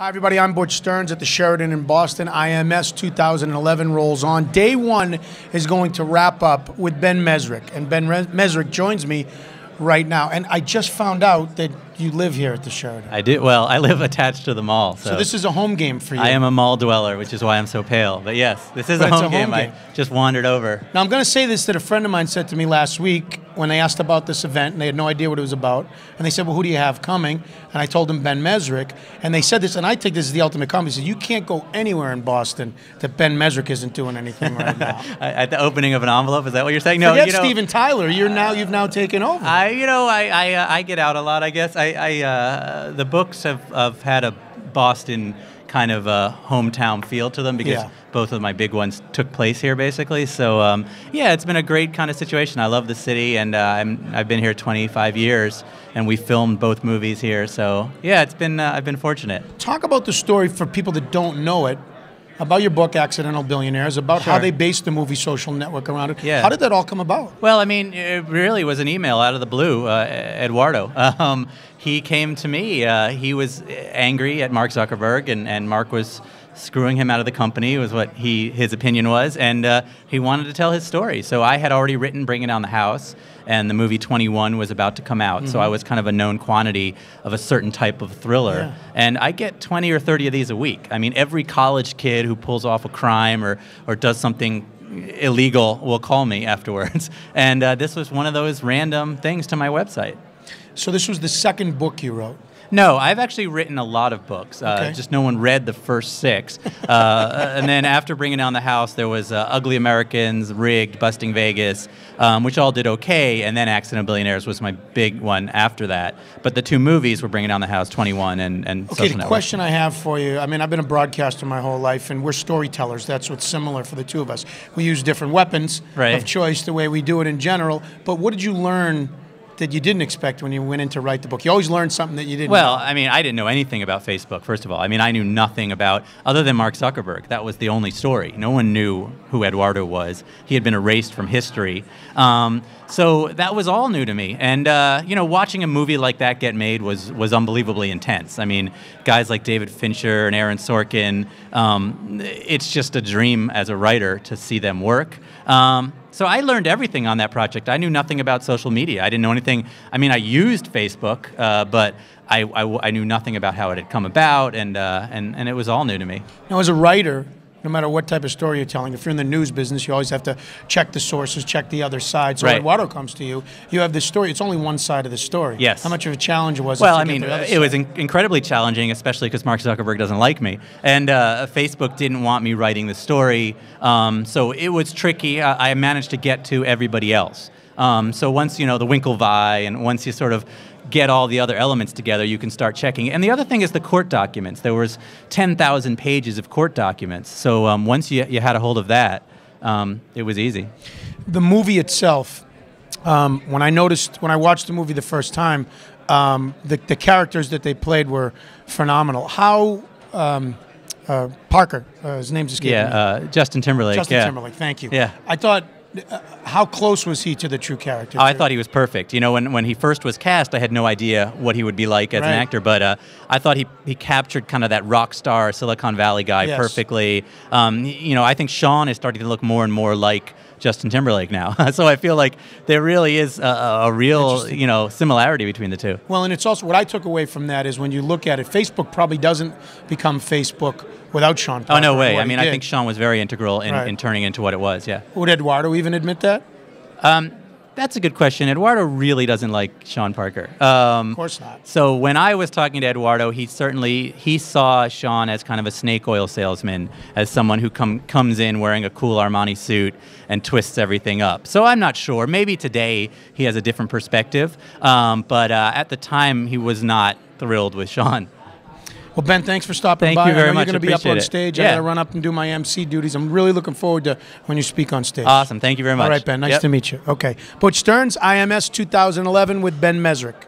Hi, everybody. I'm Butch Stearns at the Sheraton in Boston. IMS 2011 rolls on. Day one is going to wrap up with Ben Mezrich. And Ben Mezrich joins me right now. And I just found out that you live here at the Sheraton. I do. Well, I live attached to the mall. So this is a home game for you. I am a mall dweller, which is why I'm so pale. But yes, this is a home game. I just wandered over. Now, I'm going to say this that a friend of mine said to me last week when they asked about this event, and they had no idea what it was about. And they said, well, who do you have coming? And I told them Ben Mezrich. And they said this, and I take this as the ultimate compliment. They said, you can't go anywhere in Boston that Ben Mezrich isn't doing anything right now. At the opening of an envelope, is that what you're saying? No, forget Steven Tyler. You've now taken over. I get out a lot, I guess. The books have had a Boston kind of a hometown feel to them because both of my big ones took place here, basically. So, yeah, it's been a great kind of situation. I love the city, and I've been here 25 years, and we filmed both movies here. So, yeah, it's been I've been fortunate. Talk about the story for people that don't know it, about your book, Accidental Billionaires, about how they based the movie Social Network around it. Yeah. How did that all come about? Well, I mean, it really was an email out of the blue. Eduardo, he came to me. He was angry at Mark Zuckerberg, and Mark was screwing him out of the company, was what his opinion was, and he wanted to tell his story. So I had already written Bringing Down the House, and the movie 21 was about to come out, so I was kind of a known quantity of a certain type of thriller. And I get 20 or 30 of these a week. I mean, every college kid who pulls off a crime or does something illegal will call me afterwards. And this was one of those random things to my website. So this was the second book you wrote? No, I've actually written a lot of books. Just no one read the first 6. And then after Bringing Down the House, there was Ugly Americans, Rigged, Busting Vegas, which all did okay. And then Accidental Billionaires was my big one after that. But the 2 movies were Bringing Down the House, 21, and Social Network. Okay, the question I have for you, I mean, I've been a broadcaster my whole life, and we're storytellers. That's what's similar for the two of us. We use different weapons of choice the way we do it in general. But what did you learn that you didn't expect when you went in to write the book? You always learn something that you didn't know. I mean, I didn't know anything about Facebook, first of all. I mean, I knew nothing about, other than Mark Zuckerberg. That was the only story. No one knew who Eduardo was. He had been erased from history. So that was all new to me. And, watching a movie like that get made was unbelievably intense. I mean, guys like David Fincher and Aaron Sorkin, it's just a dream as a writer to see them work. So I learned everything on that project. I knew nothing about social media. I didn't know anything. I mean, I used Facebook, but I knew nothing about how it had come about, and it was all new to me. Now, as a writer, no matter what type of story you're telling, if you're in the news business, you always have to check the sources, check the other side. So when Eduardo comes to you, you have this story. It's only one side of the story. Yes. How much of a challenge was it? Well, I mean, it was incredibly challenging, especially because Mark Zuckerberg doesn't like me. And Facebook didn't want me writing the story. So it was tricky. I managed to get to everybody else. So once, the Winklevi, and once you sort of get all the other elements together, you can start checking. And the other thing is the court documents. There was 10,000 pages of court documents. So once you had a hold of that, it was easy. The movie itself, when I watched the movie the first time, the characters that they played were phenomenal. How Parker, his name's escaping me. Justin Timberlake. Justin Timberlake, thank you. Yeah. I thought, how close was he to the true character? I thought he was perfect. When he first was cast, I had no idea what he would be like as an actor, but I thought he captured kind of that rock star Silicon Valley guy perfectly. I think Sean is starting to look more and more like Justin Timberlake now. So I feel like there really is a real, similarity between the two. Well, and it's also, what I took away from that is when you look at it, Facebook probably doesn't become Facebook without Sean Parker. Oh, no way. I mean, I think Sean was very integral in turning into what it was, yeah. Would Eduardo even admit that? That's a good question. Eduardo really doesn't like Sean Parker. Of course not. So when I was talking to Eduardo, he saw Sean as kind of a snake oil salesman, as someone who comes in wearing a cool Armani suit and twists everything up. So I'm not sure. Maybe today he has a different perspective, but at the time he was not thrilled with Sean. Well, Ben, thanks for stopping by. Thank you very much. You're going to be up on stage. I got to run up and do my MC duties. I'm really looking forward to when you speak on stage. Awesome. Thank you very much. All right, Ben. Nice to meet you. Okay. Butch Stearns, IMS 2011 with Ben Mezrich.